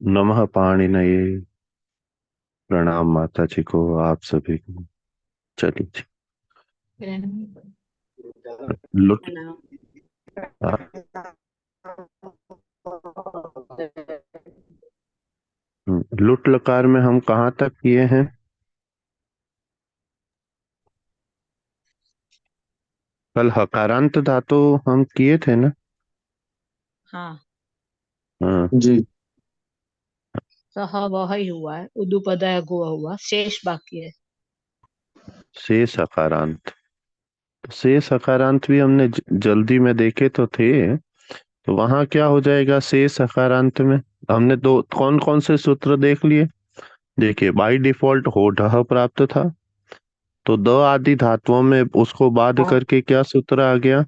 नमः पाणिनये। प्रणाम माता जी को, आप सभी को। चलिए जी। लुट लुट लकार में हम कहाँ तक किए हैं? कल हकारांत धातु हम किए थे ना? हाँ, हाँ। जी। सह वह ही हुआ है, उदुपदय गो हुआ, शेष बाकी है। शेष हकारांत। तो शेष हकारांत भी हमने जल्दी में देखे तो थे। तो वहां क्या हो जाएगा शेष हकारांत में? हमने दो कौन कौन से सूत्र देख लिए? देखिए, बाय डिफॉल्ट हो ढह प्राप्त था। तो द आदि धातुओं में उसको बाध करके क्या सूत्र आ गया?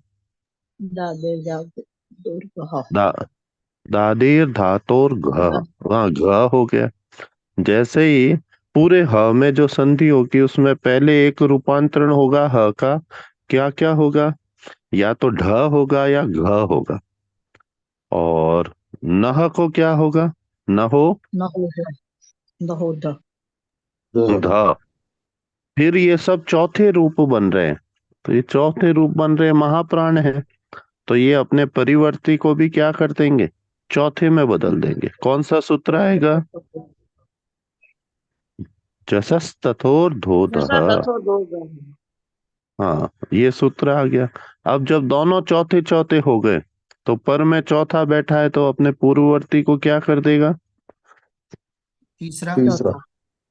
दादे जाओ दूर दा दादेर धातोर घ। वहां घ हो गया। जैसे ही पूरे ह में जो संधि होगी उसमें पहले एक रूपांतरण होगा ह का। क्या क्या होगा? या तो ढ होगा या घ होगा। और नह को क्या होगा? नहो न हो न हो द ध। फिर ये सब चौथे रूप बन रहे हैं। तो ये चौथे रूप बन रहे महाप्राण है। तो ये अपने परिवर्ती को भी क्या कर देंगे? चौथे में बदल देंगे। कौन सा सूत्र आएगा? जसस तथोर जैसा धोधः। तथो दो ग। हाँ, ये सूत्र आ गया। अब जब दोनों चौथे चौथे हो गए तो पर में चौथा बैठा है तो अपने पूर्ववर्ती को क्या कर देगा? तीसरा। तीसरा।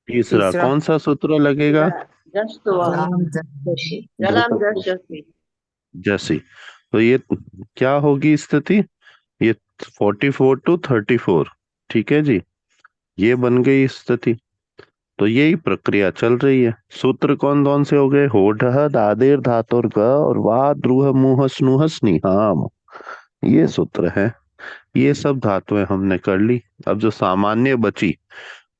तीसरा। कौन सा सूत्र लगेगा? जस तो वह जलाम जशी जलाम जस जसी। जैसी। तो ये क्या होगी स्थिति? ये 44 to 34। ठीक है जी। ये बन गई स्थिति। तो यही प्रक्रिया चल रही है। सूत्र कौन कौन से हो गए? होढ दादेर धातुर ग और वा द्रुह मुह स्नुह स्निहाम। ये सूत्र है। ये सब धातुएं हमने कर ली। अब जो सामान्य बची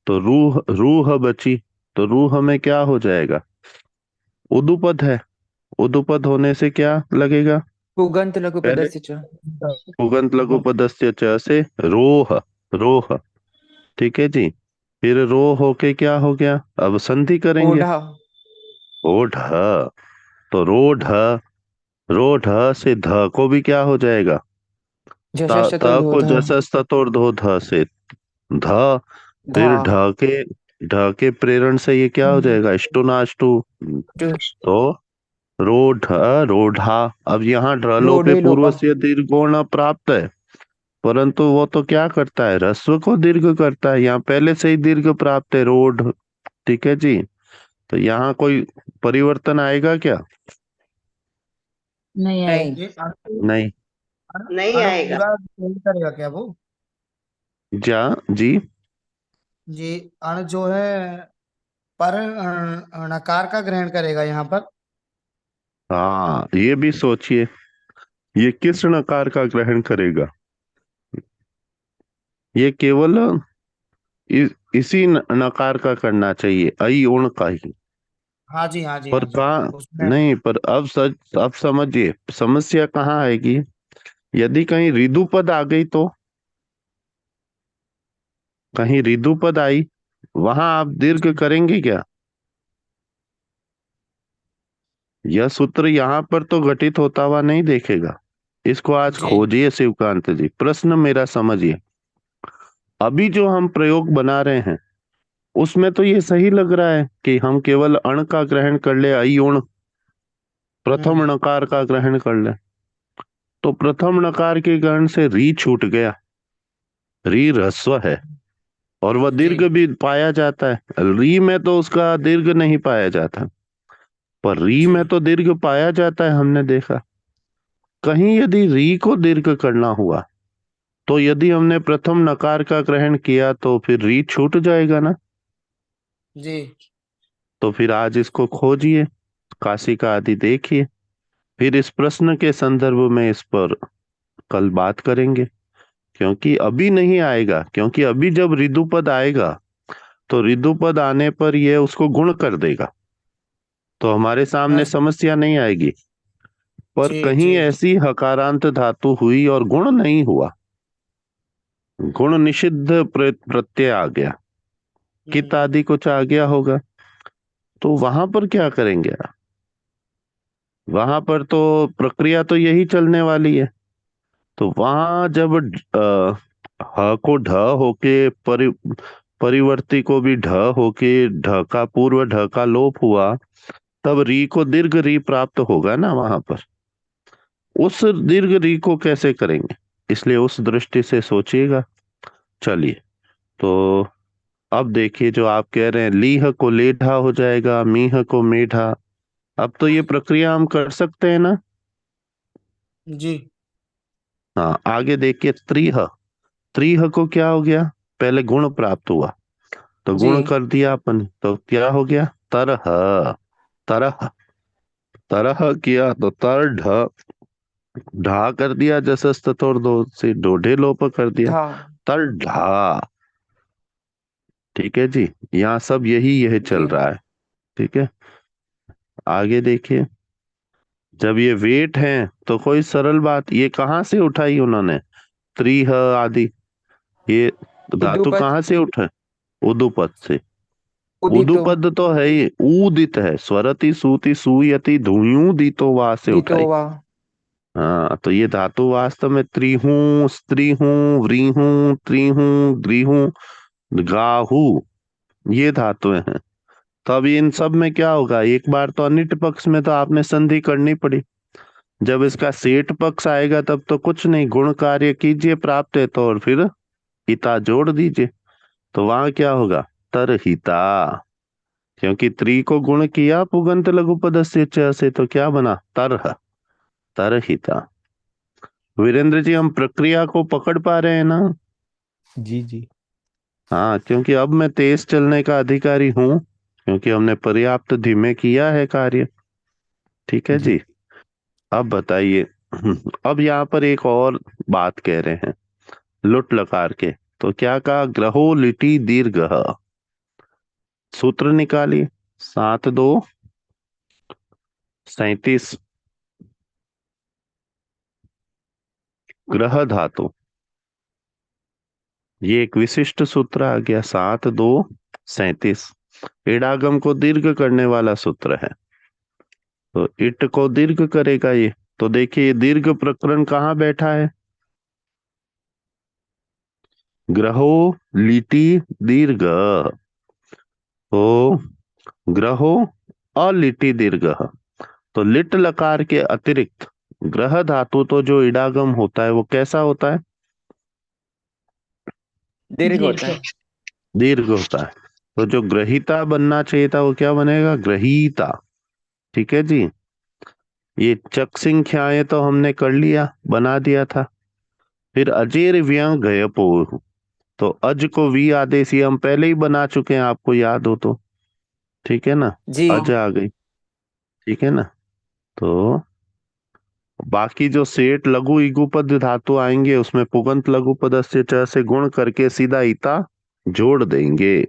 तो रूह रूह बची। तो रूह में क्या हो जाएगा? उदुपद है। उदुपद होने से क्या लगेगा? पुगंत लघु पहले पदस्य च। पुगंत लघु पदस्य च से रोह। रोह। ठीक है जी। फिर रो होके क्या हो गया? अब संधि करेंगे। ओढ़ा। ओढ़। तो रोढ़ से ध को भी क्या हो जाएगा? जश त शतुल त को धोधा। जसस ततोर धो ध से ध। धा। फिर ढ के प्रेरण से ये क्या हो जाएगा? अष्टुनाष्टु। तो रोढ़ रोढ़ा। अब यहाँ ढ्रलो पे लोढ़े पूर्व लोपा। से दीर्घोण प्राप्त है। परंतु वो तो क्या करता है? ह्रस्व को दीर्घ करता है। यहाँ पहले से ही दीर्घ प्राप्त है रोढ़। ठीक है जी। तो यहाँ कोई परिवर्तन आएगा क्या? नहीं नहीं। आएगा। ये नहीं। नहीं आएगा। पूरा नहीं करेगा क्या वो? जा जी। जी। अण जो है पर णकार का ग्रहण करेगा यहाँ पर। हाँ, ये भी सोचिए। ये किस णकार का ग्रहण करेगा? ये केवल इसी नकार का करना चाहिए, अई उण का ही। हाँ जी, हाँ जी, पर हाँ जी। कहा उसमें नहीं, पर अब समझिए समस्या कहाँ आएगी। यदि कहीं रिदुपद आ गई तो? कहीं रिदुपद आई, वहां आप दीर्घ करेंगे क्या? यह सूत्र यहाँ पर तो घटित होता हुआ नहीं देखेगा। इसको आज जी। खोजिए शिवकांत जी, प्रश्न मेरा समझिए। अभी जो हम प्रयोग बना रहे हैं उसमें तो ये सही लग रहा है कि हम केवल अण का ग्रहण कर ले, अई उण प्रथम हम्म। णकार का ग्रहण कर ले। तो प्रथम नकार के गण से री छूट गया। री ह्रस्व है और वह जी दीर्घ भी पाया जाता है। री में तो उसका दीर्घ नहीं पाया जाता, पर री जी में तो दीर्घ पाया जाता है, हमने देखा। कहीं यदि री को दीर्घ करना हुआ तो यदि हमने प्रथम नकार का ग्रहण किया तो फिर री छूट जाएगा ना। जी तो फिर आज इसको खोजिए, काशी का आदि देखिए, फिर इस प्रश्न के संदर्भ में इस पर कल बात करेंगे। क्योंकि अभी नहीं आएगा, क्योंकि अभी जब ऋदुपद आएगा तो ऋदुपद आने पर यह उसको गुण कर देगा, तो हमारे हाँ सामने समस्या नहीं आएगी। पर जी कहीं जी ऐसी हकारांत धातु हुई और गुण नहीं हुआ, गुण निषिद्ध प्रत्यय आ गया, कित हम्म, आदि कुछ आ गया होगा, तो वहां पर क्या करेंगे आप? वहां पर तो प्रक्रिया तो यही चलने वाली है। तो वहां जब ह को ढ होके परिवर्ती को भी ढ होके ढ का पूर्व ढ का लोप हुआ, तब री को दीर्घ री प्राप्त होगा ना वहां पर। उस दीर्घ री को कैसे करेंगे, इसलिए उस दृष्टि से सोचिएगा। चलिए, तो अब देखिए, जो आप कह रहे हैं लीह को लेढ़ा हो जाएगा, मीह को मेढ़ा, अब तो ये प्रक्रिया हम कर सकते हैं ना। जी हाँ, आगे देखिए, त्रिह। त्रिह को क्या हो गया, पहले गुण प्राप्त हुआ, तो जी गुण कर दिया अपन, तो क्या हो गया, तरह। तरह, तरह किया तो तर ढ, ढा कर दिया, जसस्त तोड़ दो से डोढ़े लोप कर दिया, धा तर ढा। ठीक है जी, यहाँ सब यह जी चल रहा है। ठीक है, आगे देखिए, जब ये वेट है तो कोई सरल बात, ये कहाँ से उठाई उन्होंने, त्रिह आदि, ये धातु उद्युपद कहाँ से उठा, उदुपद से। उदितो उदुपद तो है ही, ऊदित है, स्वरति सूति सूयति धुयूदितो वहां से दितो उठाई। वा हाँ, तो ये धातु वास्तव में त्रिहू, स्त्रीहू, व्रीहू, त्रिहू, द्रिहू, गाहू, ये धातुएं हैं। तो अब इन सब में क्या होगा, एक बार तो अनिट पक्ष में तो आपने संधि करनी पड़ी, जब इसका सेठ पक्ष आएगा तब तो कुछ नहीं, गुण कार्य कीजिए प्राप्त है तो, और फिर हिता जोड़ दीजिए, तो वहां क्या होगा, तरहिता। क्योंकि त्रि को गुण किया पुगंत लघु पदस्य च से, तो क्या बना, तरह, तरहिता। वीरेंद्र जी, हम प्रक्रिया को पकड़ पा रहे हैं ना। जी जी। हाँ, क्योंकि अब मैं तेज चलने का अधिकारी हूँ, क्योंकि हमने पर्याप्त धीमे किया है कार्य। ठीक है जी जी, अब बताइए। अब यहाँ पर एक और बात कह रहे हैं, लुट लकार के, तो क्या कहा, ग्रहो लिटि दीर्घ, सूत्र निकालिए, 7 2 37, ग्रह धातु, ये एक विशिष्ट सूत्र आ गया, 7 2 37, इडागम को दीर्घ करने वाला सूत्र है, तो इट को दीर्घ करेगा ये। तो देखिए, ये दीर्घ प्रकरण कहाँ बैठा है, ग्रहो लिटि दीर्घ, तो ग्रहो अलिटि दीर्घ, तो लिट लकार के अतिरिक्त ग्रह धातु तो जो इडागम होता है वो कैसा होता है, दीर्घ होता दीर्घ। है दीर्घ होता है। तो जो ग्रहीता बनना चाहिए था वो क्या बनेगा, ग्रहीता। ठीक है जी, ये चक संख्याएं तो हमने कर लिया, बना दिया था। फिर अजेर व्यंग गयपो, तो अज को वी आदेश ये हम पहले ही बना चुके हैं, आपको याद हो तो। ठीक है ना, जी अज आ गई। ठीक है ना, तो बाकी जो सेठ लघु इगुपद धातु आएंगे उसमें पुगंत लघु पदस्य च से गुण करके सीधा ईता जोड़ देंगे।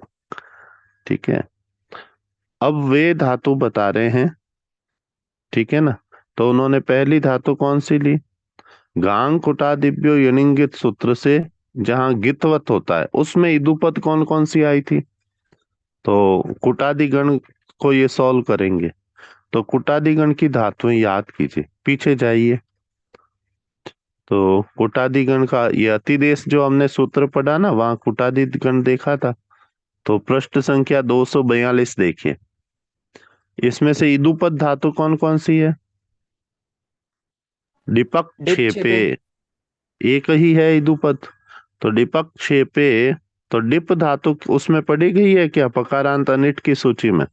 ठीक है, अब वे धातु बता रहे हैं। ठीक है ना, तो उन्होंने पहली धातु कौन सी ली, गांग कुटादिव्यो यनिंगित सूत्र से, जहां गितवत होता है उसमें इदुपद कौन कौन सी आई थी, तो कुटादि गण को ये सॉल्व करेंगे। तो कुटादि गण की धातुएं याद कीजिए, पीछे जाइए। तो कुटादि गण का ये अतिदेश जो हमने सूत्र पढ़ा ना, वहां कुटादि गण देखा था। तो पृष्ठ संख्या 242 देखिए, इसमें से इदुपद धातु कौन कौन सी है, डिपक डिप छेपे छेपे एक ही है इदुपद। तो डिपक छेपे, तो डिप धातु उसमें पड़ी गई है क्या पकारांत अनिट की सूची में?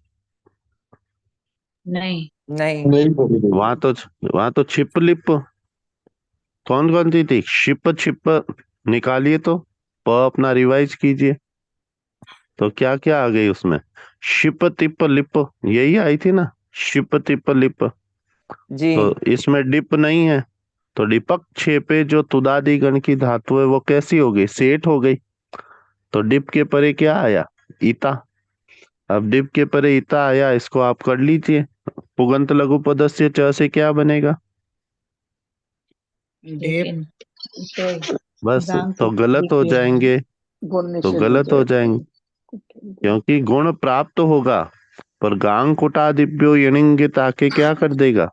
नहीं। नहीं। वहां तो छिप लिप कौन कौन सी थी? शिप छिप निकालिए तो अपना रिवाइज कीजिए। तो क्या क्या आ गई उसमें? शिप तिप लिप यही आई थी ना, शिप तिप लिप। जी। तो इसमें डिप नहीं है। तो डिपक छेपे जो तुदादी गण की धातु है वो कैसी हो गई? सेठ हो गई। तो डिप के परे क्या आया? ईता। अब डिप के परे ईता आया, इसको आप कर लीजिए। पुगंत लघु पदस्य च से क्या बनेगा? डेप। लेकिन तो बस गांग तो को गलत हो जाएंगे, गुण तो निषेध हो गलत हो जाएगा। जाएंगे क्योंकि गुण प्राप्त होगा पर गांग कुटा दिव्यो यणिंगित आके क्या कर देगा?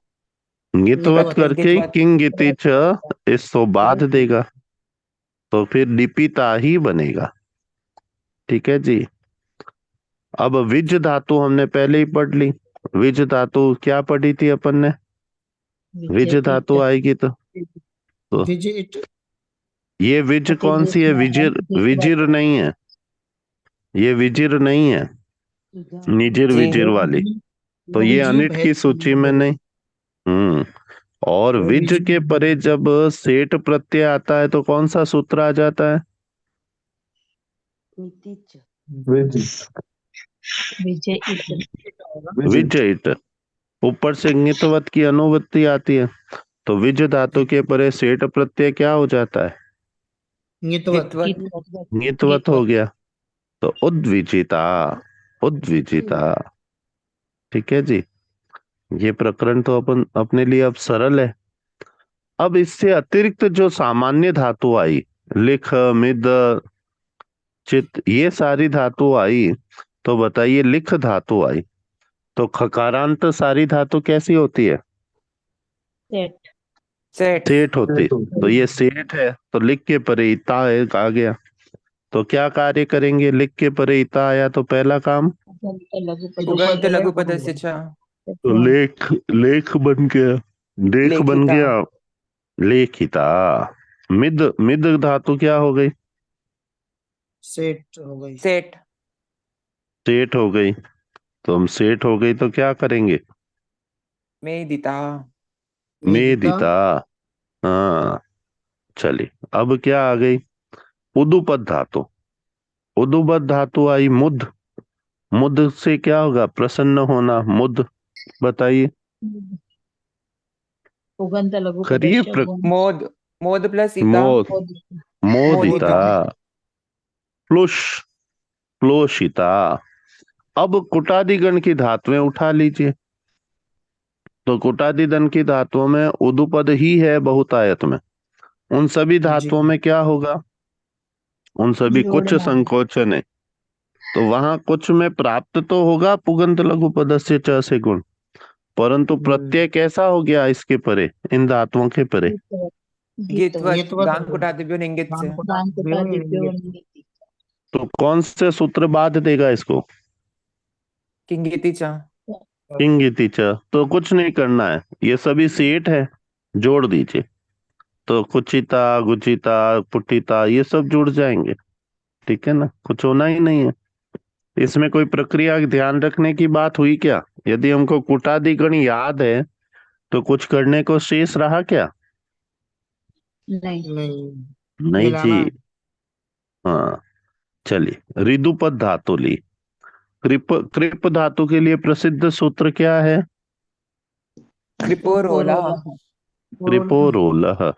गितवत नितवत। करके गितवत। किंग गिति च इसको बाध देगा। तो फिर डिपिता ही बनेगा। ठीक है जी। अब विज धातु हमने पहले ही पढ़ ली। विज धातु क्या पढ़ी थी अपन ने? विज विजय धातु इट आएगी तो विजिट। ये विज कौन सी है? विजिर, विजिर नहीं है, ये विजिर नहीं है, निजिर जी। विजिर वाली। तो ये विजी अनिट की सूची में नहीं। हम्म। और विज विजी। के परे जब सेठ प्रत्यय आता है तो कौन सा सूत्र आ जाता है? विजय इट विजयित। ऊपर से ङितवत की अनुवृत्ति आती है, तो विज धातु के परे सेठ प्रत्यय क्या हो जाता है? नितवत। गितवत। ङितवत हो गया। तो उद्विजिता, उद्विजिता। ठीक है जी। ये प्रकरण तो अपन अपने लिए अब सरल है। अब इससे अतिरिक्त जो सामान्य धातु आई, लिख मिद चित, ये सारी धातु आई। तो बताइए, लिख धातु आई तो खकारांत सारी धातु कैसी होती है? सेट सेठ। सेठ होती। तो ये सेठ है तो लिख के परे इता है आ गया। तो क्या कार्य करेंगे? लिख के परे इता आया तो पहला काम लघु पुगंत पद लघु पदस्य च तो लेख, लेख बन गया, लेख बन लेखिता। गया, लेखिता। मिद, मिद धातु क्या हो गई? सेट हो गई। सेठ। सेठ हो गई। तो हम सेठ हो गई तो क्या करेंगे? मेदिता। मेदिता। मेदिता। हाँ। चलिए, अब क्या आ गई? उदुपद धातु। उदुपद धातु आई मुद। मुद से क्या होगा? प्रसन्न होना, मुद। बताइए, उगंत लघु करिए पदस्य गुण मोद। मोद प्लस इता। मोद, मोदिता। मोदिता। प्लुष, प्लोषिता। अब कुटादि गण की धातुएं उठा लीजिए। तो कुटादि गण की धातुओं में उदुपद ही है बहुतायत में। उन सभी जी। धातुओं में क्या होगा? उन सभी कुछ जोड़ना संकोचन है। तो वहां कुछ में प्राप्त तो होगा पुगंत लघु पदस्य च से गुण, परंतु प्रत्यय कैसा हो गया इसके परे, इन धातुओं के परे? गितवत। नितवत गांग कुटा दिव्यो निंगित से। गान कुटा दिव्यो निमिति तो कौन से सूत्र बाध देगा इसको? किंगिति च। किंगिति च। तो कुछ नहीं करना है, ये सभी सेठ है, जोड़ दीजिए। तो कुचिता, गुचिता, पुटिता ये सब जुड़ जाएंगे। ठीक है ना, कुछ होना ही नहीं है इसमें। कोई प्रक्रिया ध्यान रखने की बात हुई क्या? यदि हमको कुटादि गण याद है तो कुछ करने को शेष रहा क्या? नहीं। नहीं। नहीं जी। मिलाना। हाँ। चलिए, ऋदुपद धातु ली। कृप, कृप धातु के लिए प्रसिद्ध सूत्र क्या है? कृपोरोला। कृपोरोलः।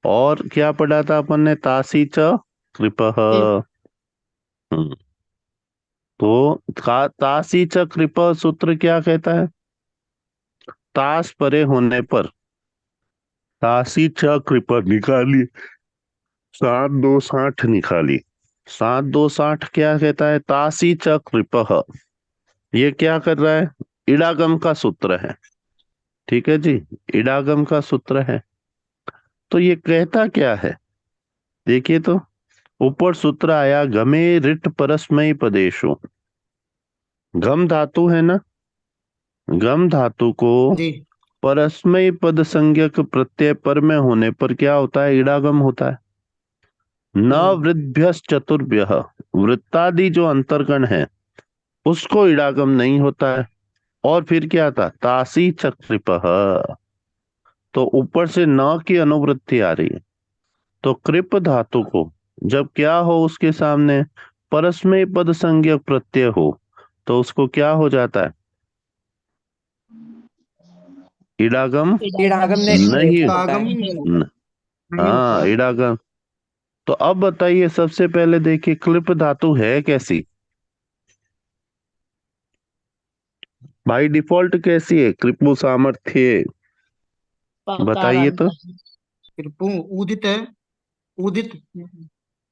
और क्या पढ़ा था अपन ने? तासी च कृपः। हम्म। तो तासी च कृपः सूत्र क्या कहता है? तास परे होने पर तासी च कृपः निकालिए, 7 2 60 निकाली। 7 2 60 क्या कहता है? तासी च कृपः। ये क्या कर रहा है? इडागम का सूत्र है। ठीक है जी, इडागम का सूत्र है। तो ये कहता क्या है? देखिए तो, ऊपर सूत्र आया गमे रिट परस्मयी पदेशु। गम धातु है ना, गम धातु को जी। परस्मय पद संज्ञक प्रत्यय पर में होने पर क्या होता है? इडागम होता है। न वृद्धभ्यस चतुर्भ्यः, वृत्तादि जो अंतर्गण है उसको इडागम नहीं होता है। और फिर क्या था? तासी चक्रिपः, तो ऊपर से न की अनुवृत्ति आ रही है। तो कृप धातु को जब क्या हो उसके सामने परस्मय पद संज्ञक प्रत्यय हो तो उसको क्या हो जाता है? इडागम इडागम नहीं होता आगम है। न, नहीं होता हाँ है। इडागम। तो अब बताइए, सबसे पहले देखिए क्लिप धातु है कैसी? बाय डिफॉल्ट कैसी है कृपु सामर्थ्य? बताइए पकारांत तो। है। कृपु उदित है। उदित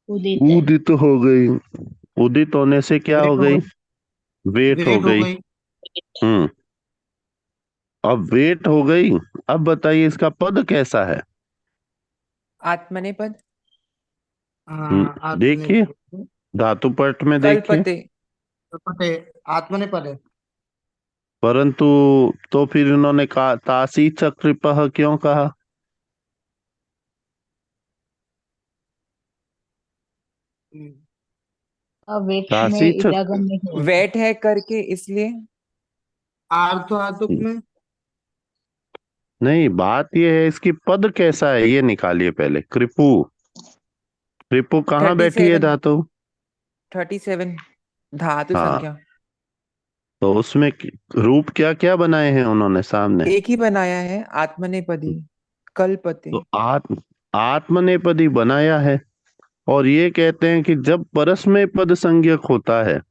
उदित है। उदित हो गई। उदित होने से क्या हो वेट हो गई? गई। वेट हो वेट हो गई। गई। हम्म। अब वेट हो गई। अब बताइए इसका पद कैसा है? आत्मनेपद। आत्मने देखिए धातु पट में देखिए। कल्पते। पद है। आत्मने पद है। परंतु तो फिर इन्होंने कहा तासी चक्रिपः क्यों कहा? हम्म, अवेट में तासी चक्र इडागम नहीं होता। वेट है करके इसलिए। आर्थ धातुक में नहीं, बात ये है इसकी पद कैसा है ये निकालिए पहले। कृपु, कृपु कहाँ थर्टी बैठी है सेवन धातु? 37 धातु हाँ, संख्या। तो उसमें रूप क्या क्या बनाए हैं उन्होंने सामने? एक ही बनाया है, आत्मनेपदी कल्पते। तो आत्मनेपदी बनाया है। और ये कहते हैं कि जब परस्मय पद संज्ञक होता है,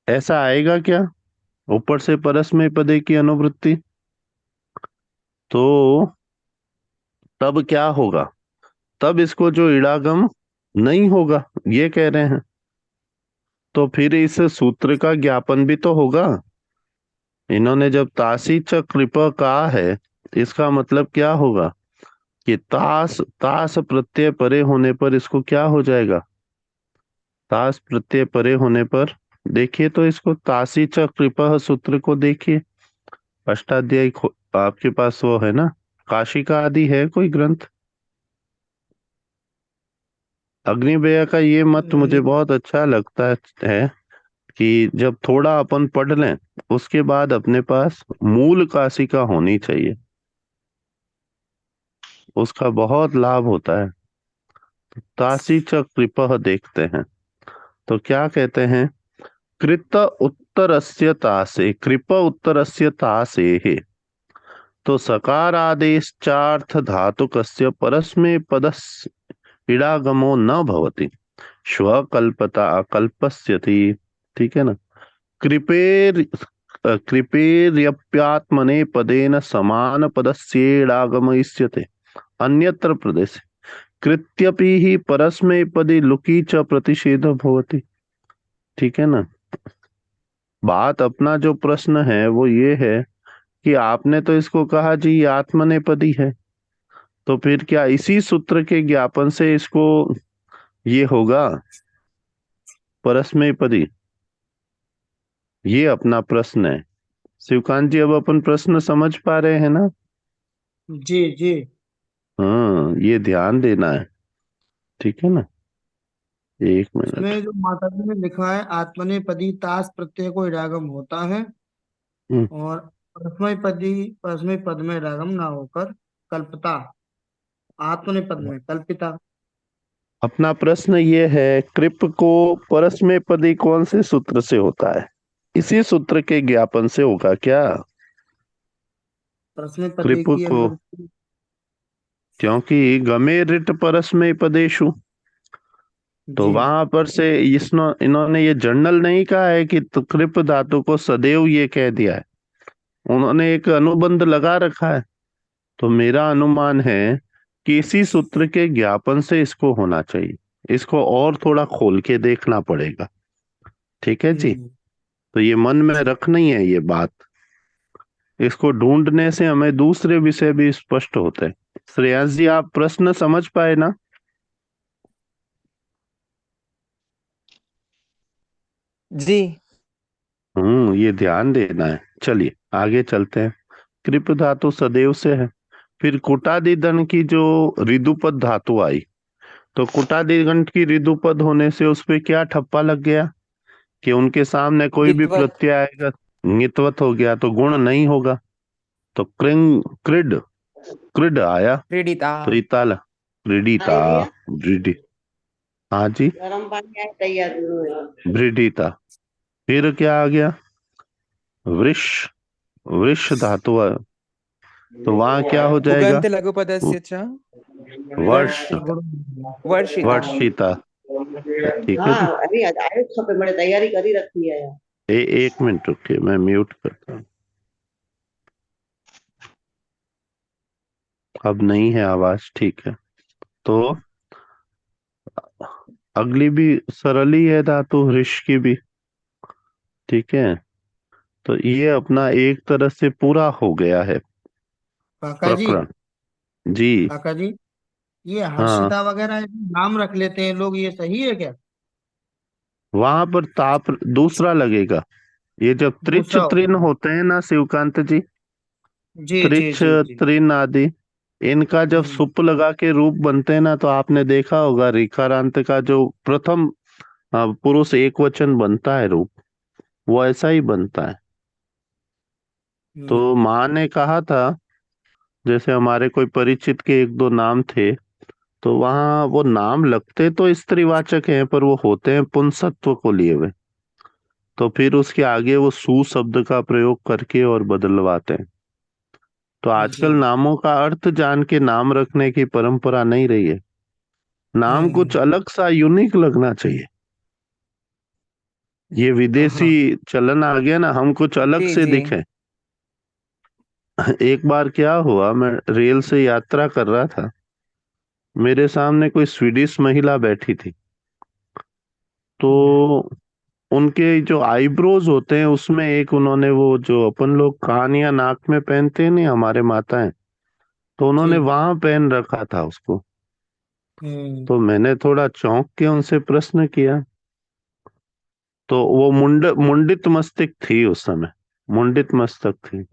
ऐसा आएगा क्या? ऊपर से परस्मय पदे की अनुवृत्ति, तो तब क्या होगा? तब इसको जो इडागम नहीं होगा ये कह रहे हैं। तो फिर इस सूत्र का ज्ञापन भी तो होगा। इन्होंने जब तासी च कृप कहा है, इसका मतलब क्या होगा कि तास तास प्रत्यय परे होने पर इसको क्या हो जाएगा? तास प्रत्यय परे होने पर देखिए तो इसको तासी च कृपः सूत्र को देखिए। अष्टाध्यायी आपके पास वो है ना, काशी का आदि है कोई ग्रंथ? अग्निवेय का ये मत मुझे नहीं। बहुत अच्छा लगता है कि जब थोड़ा अपन पढ़ लें उसके बाद अपने पास मूल काशी का होनी चाहिए, उसका बहुत लाभ होता है। तासी च कृपः देखते हैं तो क्या कहते हैं? कृत उत्तरस्य तासे, कृप उत्तरस्य तासे है। तो सकार आदेश चार्थ धातुकस्य परस्मै पदस इडागमो न भवति, स्वकल्पता अकल्पस्यति। ठीक है ना? कृपेर कृपेर्यप्यात्मने पदेन समान पदस्येडागमयिष्यते अन्यत्र प्रदेशे, कृत्यपि ही परस्मैपदी लुकी च प्रतिषेधो भवति। ठीक है ना? बात अपना जो प्रश्न है वो ये है कि आपने तो इसको कहा जी ये आत्मनेपदी है, तो फिर क्या इसी सूत्र के ज्ञापन से इसको ये होगा परस्मैपदी? ये अपना प्रश्न है। शिवकांत जी, अब अपन प्रश्न समझ पा रहे हैं ना? जी जी। हाँ, ये ध्यान देना है। ठीक है ना? एक मिनट। इसमें जो माता जी ने लिखा है आत्मने पदी तास प्रत्यय को इडागम होता है। हम्म, और परस्मय पद में इडागम ना होकर कल्पता। आत्मने पद में कल्पिता। अपना प्रश्न ये है कृप को परस्मैपदी कौन से सूत्र से होता है? इसी सूत्र के ज्ञापन से होगा क्या परस्मय पद कृप की को? अनुवृत्ति। क्योंकि गमे रिट परस्मैपदेषु, तो जी। वहां पर से इन्होंने ये जर्नल नहीं कहा है कि कृप धातु को सदैव ये कह दिया है, उन्होंने एक अनुबंध लगा रखा है। तो मेरा अनुमान है कि इसी सूत्र के ज्ञापन से इसको होना चाहिए। इसको और थोड़ा खोल के देखना पड़ेगा। ठीक है जी? हम्म, तो ये मन में रखनी है ये बात। इसको ढूंढने से हमें दूसरे विषय भी स्पष्ट होते हैं। श्रेयांश जी, आप प्रश्न समझ पाए ना? जी। ये ध्यान देना है। चलिए आगे चलते हैं। कृप धातु सदैव से है। फिर कुटादिगण की जो ऋदुपद धातु आई, तो कुटादिगण की ऋदुपद होने से उस पे क्या ठप्पा लग गया कि उनके सामने कोई भी विद्वत प्रत्यय आएगा, नित्वत हो गया तो गुण नहीं होगा। तो कृंग क्रिड क्रिड आया, क्रीडिता तो इताल क्रीडिता, आई भैया ब्रिडि, हाँ जी, गरम पानी आए तैयार ब्रिडिता। फिर क्या आ गया, वृष, वृष धातु आया, तो वहां क्या हो जाएगा, उगन्त लघु पदस्य च वर्ष, वर्षिता गुण वर्षिता वर्षिता। ठीक है हाँ जी। अभी आए खपे मैंने तैयारी करी रखी है यार। एक मिनट रुकिए, मैं म्यूट करता हूँ। अब नहीं है आवाज, ठीक है। तो अगली भी सरल ही है धातु, हृष की भी, ठीक है। तो ये अपना एक तरह से पूरा हो गया है काका जी, प्रकरण। जी काका जी, ये हाँ, हर्षिता वगैरह नाम रख लेते हैं लोग, ये सही है क्या? वहां पर ताप दूसरा लगेगा। ये जब त्रिच दूसरा होगा। त्रिन होते हैं ना शिवकांत जी, जी जी त्रिच जी जी। त्रिन आदि, इनका जब हम्म। सुप लगा के रूप बनते हैं ना, तो आपने देखा होगा रिकारांत का जो प्रथम पुरुष एक वचन बनता है रूप, वो ऐसा ही बनता है। तो हम्म। माँ ने कहा था, जैसे हमारे कोई परिचित के एक दो नाम थे, तो वहां वो नाम लगते तो स्त्रीवाचक हैं, पर वो होते हैं पुंसत्व को लिए हुए। तो फिर उसके आगे वो सु शब्द का प्रयोग करके और बदलवाते हैं। तो जी। आजकल नामों का अर्थ जान के नाम रखने की परंपरा नहीं रही है। नाम कुछ हम्म। अलग सा यूनिक लगना चाहिए। ये विदेशी हाँ। चलन आ गया ना, हम कुछ अलग जी से जी दिखें। एक बार क्या हुआ, मैं रेल से यात्रा कर रहा था, मेरे सामने कोई स्वीडिश महिला बैठी थी। हम्म। तो उनके जो आईब्रोज होते हैं उसमें एक उन्होंने वो जो अपन लोग कान या नाक में पहनते हैं नहीं, हमारे माताएं, तो उन्होंने जी। वहां पहन रखा था उसको। हम्म। तो मैंने थोड़ा चौंक के उनसे प्रश्न किया। तो वो मुंडित मस्तक थी उस समय, मुंडित मस्तक थी।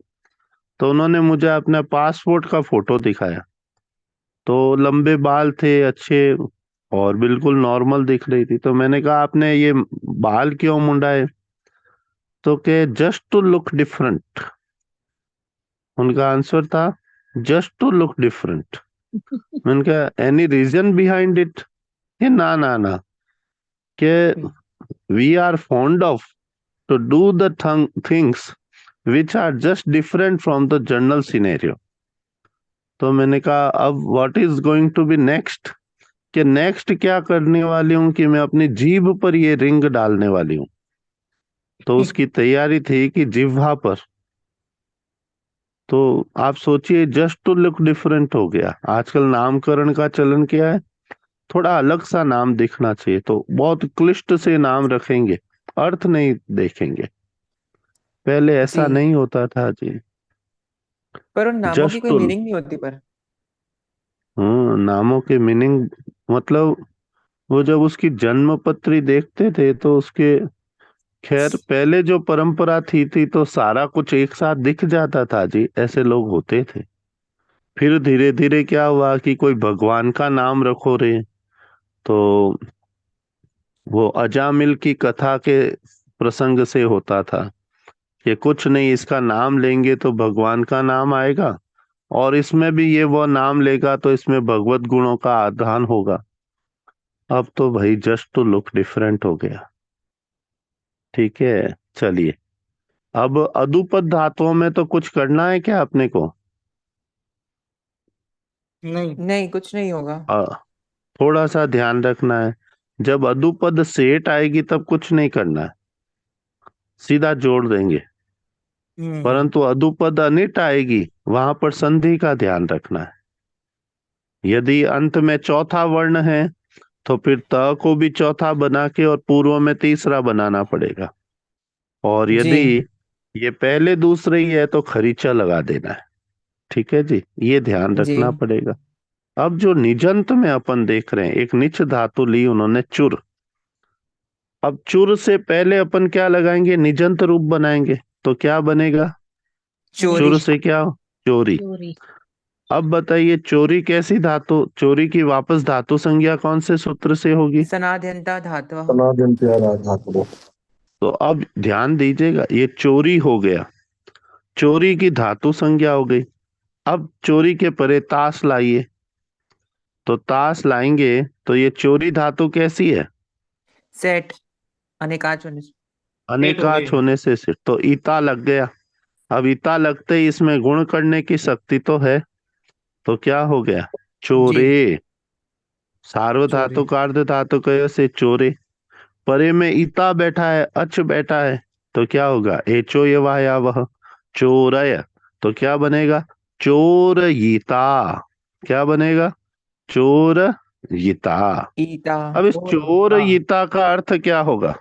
तो उन्होंने मुझे अपना पासपोर्ट का फोटो दिखाया। तो लंबे बाल थे अच्छे, और बिल्कुल नॉर्मल दिख रही थी। तो मैंने कहा आपने ये बाल क्यों मुंडाए? तो के जस्ट टू लुक डिफरेंट। उनका आंसर था जस्ट टू लुक डिफरेंट। मैंने कहा एनी रीजन बिहाइंड इट? ये ना ना ना, के we are fond of to do the things which are just different from the general scenario. तो मैंने कहा अब what is going to be next, कि नेक्स्ट क्या करने वाली हूँ कि मैं अपनी जीभ पर ये रिंग डालने वाली हूँ। तो उसकी तैयारी थी कि जिह्वा पर। तो आप सोचिए, जस्ट टू लुक डिफरेंट हो गया। आजकल नामकरण का चलन क्या है, थोड़ा अलग सा नाम दिखना चाहिए, तो बहुत क्लिष्ट से नाम रखेंगे, अर्थ नहीं देखेंगे। पहले जी। ऐसा नहीं होता था जी। पर उन नामों की जस्ट कोई टू, मीनिंग नहीं होती पर। नामों के मीनिंग, मतलब वो जब उसकी जन्म पत्री देखते थे तो उसके, खैर पहले जो परंपरा थी तो सारा कुछ एक साथ दिख जाता था जी, ऐसे लोग होते थे। फिर धीरे धीरे क्या हुआ कि कोई भगवान का नाम रखो रे, तो वो अजामिल की कथा के प्रसंग से होता था कि कुछ नहीं, इसका नाम लेंगे तो भगवान का नाम आएगा, और इसमें भी ये वो नाम लेगा तो इसमें भगवत गुणों का आधान होगा। अब तो भाई जस्ट टू लुक डिफरेंट हो गया। ठीक है, चलिए। अब अदुपद धातुओं में तो कुछ करना है क्या अपने को? नहीं। नहीं, कुछ नहीं होगा। अ, थोड़ा सा ध्यान रखना है। जब अदुपद सेठ आएगी तब कुछ नहीं करना है, सीधा जोड़ देंगे। हम्म। परंतु अदुपद अनिट आएगी, वहां पर संधि का ध्यान रखना है। यदि अंत में चौथा वर्ण है तो फिर त को भी चौथा बना के और पूर्व में तीसरा बनाना पड़ेगा। और जी यदि ये पहले दूसरे ही है तो खरीचा लगा देना है। ठीक है जी, ये ध्यान जी रखना पड़ेगा। अब जो निजंत में अपन देख रहे हैं, एक निच धातु ली उन्होंने चुर। अब चुर से पहले अपन क्या लगाएंगे, निजंत रूप बनाएंगे, तो क्या बनेगा? चोरी। चुर से क्या, चोरी। चोरी। अब बताइए चोरी कैसी धातु, चोरी की वापस धातु संज्ञा कौन से सूत्र से होगी? सनाद्यंता धातवः। धातु। तो अब ध्यान दीजिएगा, ये चोरी हो गया, चोरी की धातु संज्ञा हो गई। अब चोरी के परे ताश लाइए, तो ताश लाएंगे तो ये चोरी धातु कैसी है? सेट अनेकाच होने से। अनेकाच होने से सिर, तो ईता लग गया। अब ईता लगते ही इसमें गुण करने की शक्ति तो है, तो क्या हो गया? चोरे। सार्वधातु का अर्ध धातु कयो से चोरे। परे में ईता बैठा है, अच बैठा है, तो क्या होगा? एचो ये वाह या वह, चोरय। तो क्या बनेगा? चोरयिता। क्या बनेगा? चोरयिता। ईता। अब इस चोरयिता का अर्थ क्या होगा?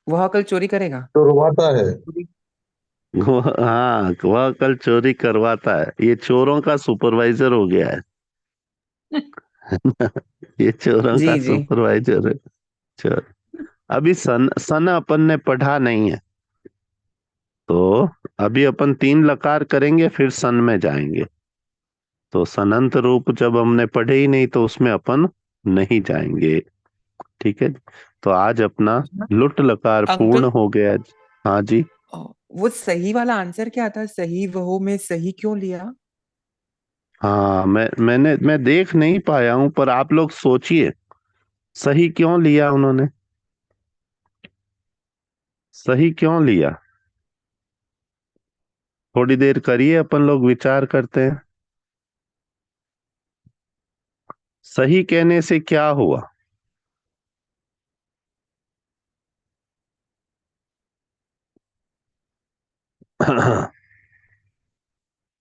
वह कल चोरी करेगा। चोरवाता है। हाँ, वह कल चोरी करवाता है, ये चोरों का सुपरवाइजर हो गया है। ये चोरों का जी जी। सुपरवाइजर है। चोर। अभी सन सन अपन ने पढ़ा नहीं है, तो अभी अपन 3 लकार करेंगे फिर सन में जाएंगे। तो सनंत रूप जब हमने पढ़े ही नहीं तो उसमें अपन नहीं जाएंगे। ठीक है, तो आज अपना लुट लकार अंकल, पूर्ण हो गया। हाँ जी। वो सही वाला आंसर क्या था? सही वहो में सही क्यों लिया? हाँ, मैं देख नहीं पाया हूं, पर आप लोग सोचिए सही क्यों लिया उन्होंने, सही क्यों लिया? थोड़ी देर करिए, अपन लोग विचार करते हैं। सही कहने से क्या हुआ?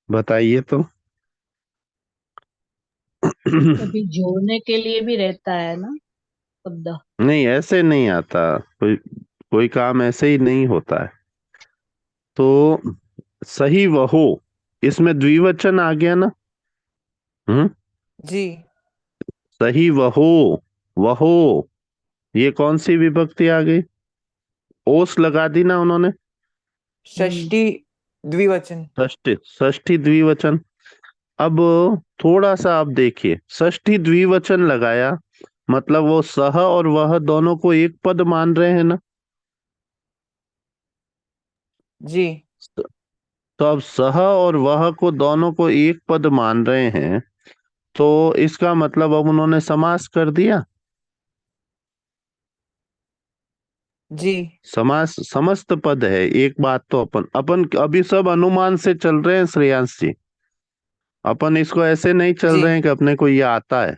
बताइए तो। कभी जोड़ने के लिए भी रहता है ना शब्द। नहीं, ऐसे नहीं आता, कोई कोई काम ऐसे ही नहीं होता है। तो सही वहो, इसमें द्विवचन आ गया ना। हम्म। जी। सही वहो, वहो, ये कौन सी विभक्ति आ गई? ओस लगा दी ना उन्होंने। षष्ठी द्विवचन। षष्ठी, षष्ठी द्विवचन। अब थोड़ा सा आप देखिए, षष्ठी द्विवचन लगाया, मतलब वो सह और वह दोनों को एक पद मान रहे हैं ना। जी तो अब सह और वह को दोनों को एक पद मान रहे हैं, तो इसका मतलब अब उन्होंने समास कर दिया। जी समास समस्त पद है, एक बात तो अपन अपन अभी सब अनुमान से चल रहे हैं श्रेयांश जी। अपन इसको ऐसे नहीं चल जी रहे हैं कि अपने को ये आता है,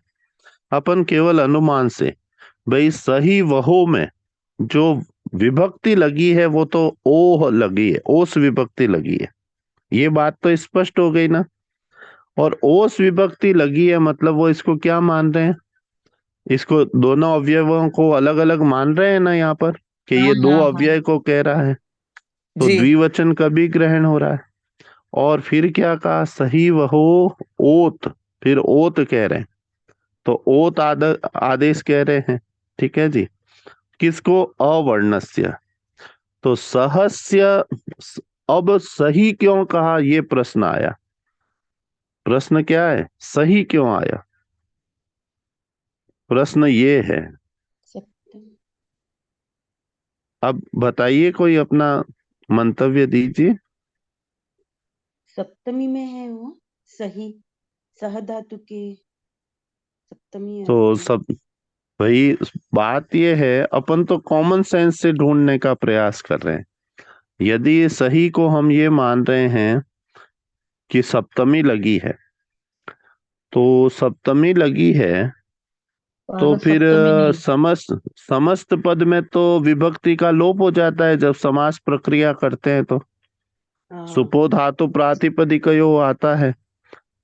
अपन केवल अनुमान से। भाई सही वहो में जो विभक्ति लगी है वो तो ओह लगी है, ओस विभक्ति लगी है, ये बात तो स्पष्ट हो गई ना। और ओस विभक्ति लगी है मतलब वो इसको क्या मान रहे हैं? इसको दोनों अवयवों को अलग अलग मान रहे हैं ना यहाँ पर, कि हाँ ये दो हाँ हाँ। अव्यय को कह रहा है, तो जी द्विवचन कभी ग्रहण हो रहा है। और फिर क्या कहा? सही वहो ओत, फिर ओत कह रहे हैं, तो ओत आदेश कह रहे हैं। ठीक है जी। किसको? अवर्णस्य। तो सहस्य। अब सही क्यों कहा, ये प्रश्न आया। प्रश्न क्या है? सही क्यों आया? प्रश्न ये है। सप्तमी। अब बताइए, कोई अपना मंतव्य दीजिए। सप्तमी में है वो सही, सह धातु की सप्तमी तो आती है। सब भाई, बात ये है, अपन तो कॉमन सेंस से ढूंढने का प्रयास कर रहे हैं। यदि ये सही को हम ये मान रहे हैं कि सप्तमी लगी है, तो सप्तमी लगी है, तो पर फिर सप्तमी नहीं। समस्त समस्त पद में तो विभक्ति का लोप हो जाता है जब समास प्रक्रिया करते हैं तो। हाँ। सुपो धातु प्रातिपदिकयो आता है,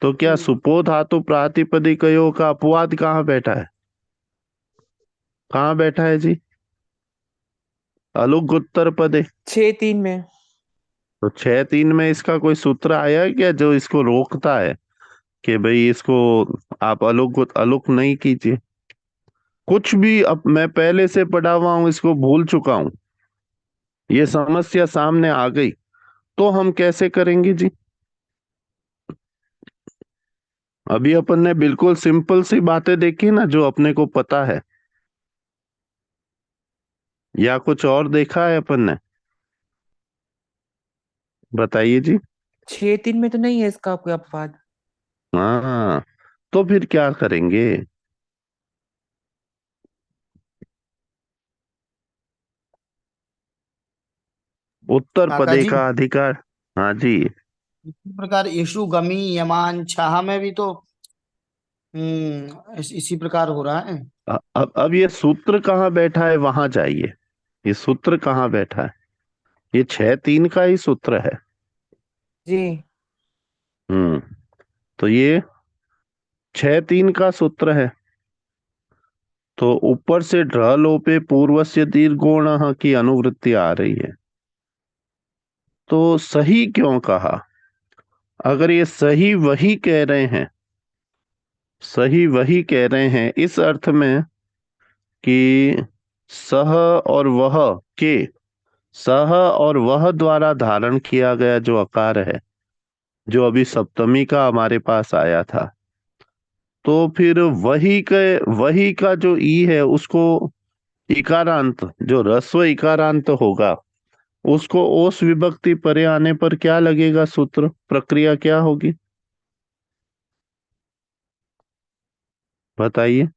तो क्या सुपो धातु प्रातिपदिकयो का अपवाद कहाँ बैठा है? कहाँ बैठा है जी? अलुग उत्तर पदे। 6-3 में। तो 6-3 में इसका कोई सूत्र आया है क्या जो इसको रोकता है कि भाई इसको आप अलुक नहीं कीजिए? कुछ भी, अब मैं पहले से पढ़ा हुआ हूं, इसको भूल चुका हूं, ये समस्या सामने आ गई, तो हम कैसे करेंगे जी? अभी अपन ने बिल्कुल सिंपल सी बातें देखी ना, जो अपने को पता है, या कुछ और देखा है अपन ने? बताइए जी। 6-3 में तो नहीं है इसका कोई अपवाद। हाँ, तो फिर क्या करेंगे? उत्तर काका पदे जी, का अधिकार। हाँ जी। इसी प्रकार यशु गमी यमान छाह में भी तो इसी प्रकार हो रहा है। अब ये सूत्र कहाँ बैठा है, वहां जाइए। ये सूत्र कहाँ बैठा है? ये 6-3 का ही सूत्र है। जी। हम्म। तो ये 6-3 का सूत्र है। तो ऊपर से ढ लोपे पूर्वस्य दीर्घोणः की अनुवृत्ति आ रही है। तो सही क्यों कहा? अगर ये सही वही कह रहे हैं, सही वही कह रहे हैं इस अर्थ में कि सह और वह के, सह और वह द्वारा धारण किया गया जो आकार है, जो अभी सप्तमी का हमारे पास आया था, तो फिर वही का जो ई है उसको इकारांत, जो ह्रस्व इकारांत होगा, उसको ओस विभक्ति परे आने पर क्या लगेगा? सूत्र प्रक्रिया क्या होगी? बताइए।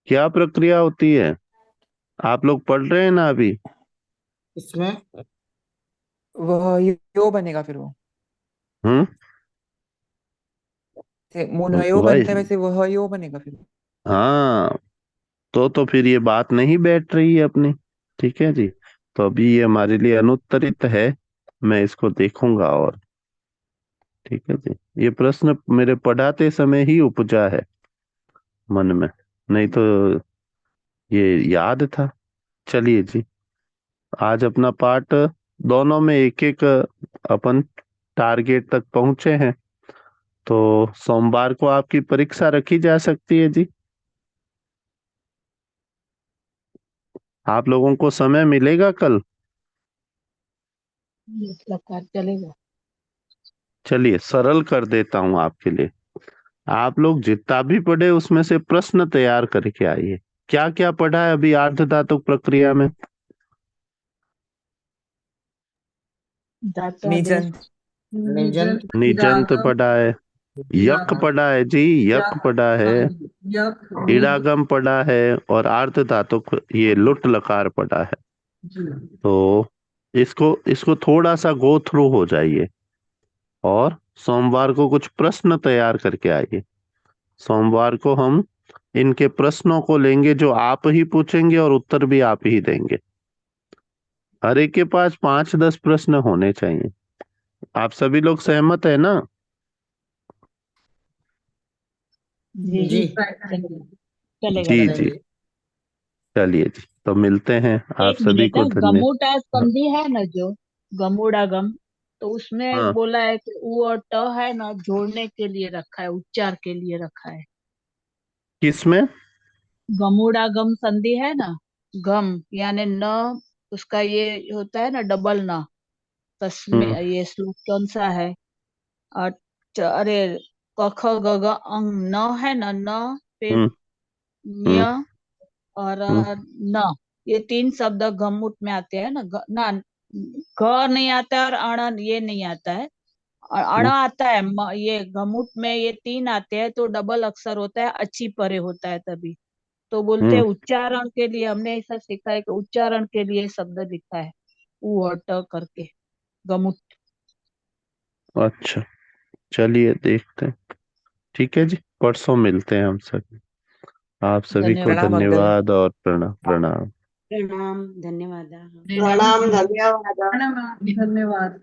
क्या प्रक्रिया होती है? आप लोग पढ़ रहे हैं ना अभी? इसमें वह यो बनेगा फिर वो, हम्म। से मुनयो बनता है वही। वैसे वह यो बनेगा फिर। हाँ, तो फिर ये बात नहीं बैठ रही है अपनी। ठीक है जी। तो अभी ये हमारे लिए अनुत्तरित है। मैं इसको देखूंगा। और ठीक है जी, ये प्रश्न मेरे पढ़ाते समय ही उपजा है मन में, नहीं तो ये याद था। चलिए जी, आज अपना पाठ दोनों में एक एक अपन टारगेट तक पहुंचे हैं। तो सोमवार को आपकी परीक्षा रखी जा सकती है जी। आप लोगों को समय मिलेगा कल? लकार चलेगा। चलिए, सरल कर देता हूं आपके लिए। आप लोग जितना भी पढ़े उसमें से प्रश्न तैयार करके आइए। क्या क्या पढ़ा है अभी आर्धधातुक प्रक्रिया में? दातादेश। निजंत। निजंत निजंत पढ़ा है, यक पढ़ा है जी, यक पढ़ा है, इडागम पढ़ा है, और आर्धधातुक ये लुट लकार पढ़ा है। तो इसको इसको थोड़ा सा गो थ्रू हो जाइए, और सोमवार को कुछ प्रश्न तैयार करके आइए। सोमवार को हम इनके प्रश्नों को लेंगे, जो आप ही पूछेंगे और उत्तर भी आप ही देंगे। हर एक के पास 5-10 प्रश्न होने चाहिए। आप सभी लोग सहमत है ना? जी जी, जी चलेगा। चलेगा जी जी। चलेंगे। चलिए जी, तो मिलते हैं। आप एक सभी मिनट को है, धन्य। गमोटा संधि है ना जो गमोडागम, तो उसमें हाँ। बोला है कि उ और ट है ना जोड़ने के लिए रखा है, उच्चार के लिए रखा है। किसमें? गमोडागम संधि है ना, गम यानी न, उसका ये होता है ना डबल न। तस्में हम्म। ये श्लोक कौन सा है? और अरे क ख ग घ अंग न है ना, न फिर हम्म। हम्म। न्य और हम्म। न, ये तीन शब्द गमुट में आते हैं ना। ना ग नहीं आता है और अण ये नहीं आता है, और अण हम्म। आता है। ये गमुट में ये तीन आते हैं तो डबल अक्षर होता है, अच्छी परे होता है तभी। तो बोलते हैं हम्म। उच्चारण के लिए, हमने ऐसा सीखा है कि उच्चारण के लिए शब्द लिखा है उ और ट करके, गमुट। अच्छा, चलिए देखते हैं। ठीक है जी, परसों मिलते हैं हम सभी। आप सभी को धन्यवाद। प्रणाम अंकल। धन्यवाद और प्रणाम प्रणाम। प्रणाम, धन्यवाद। प्रणाम, धन्यवाद। धन्यवाद।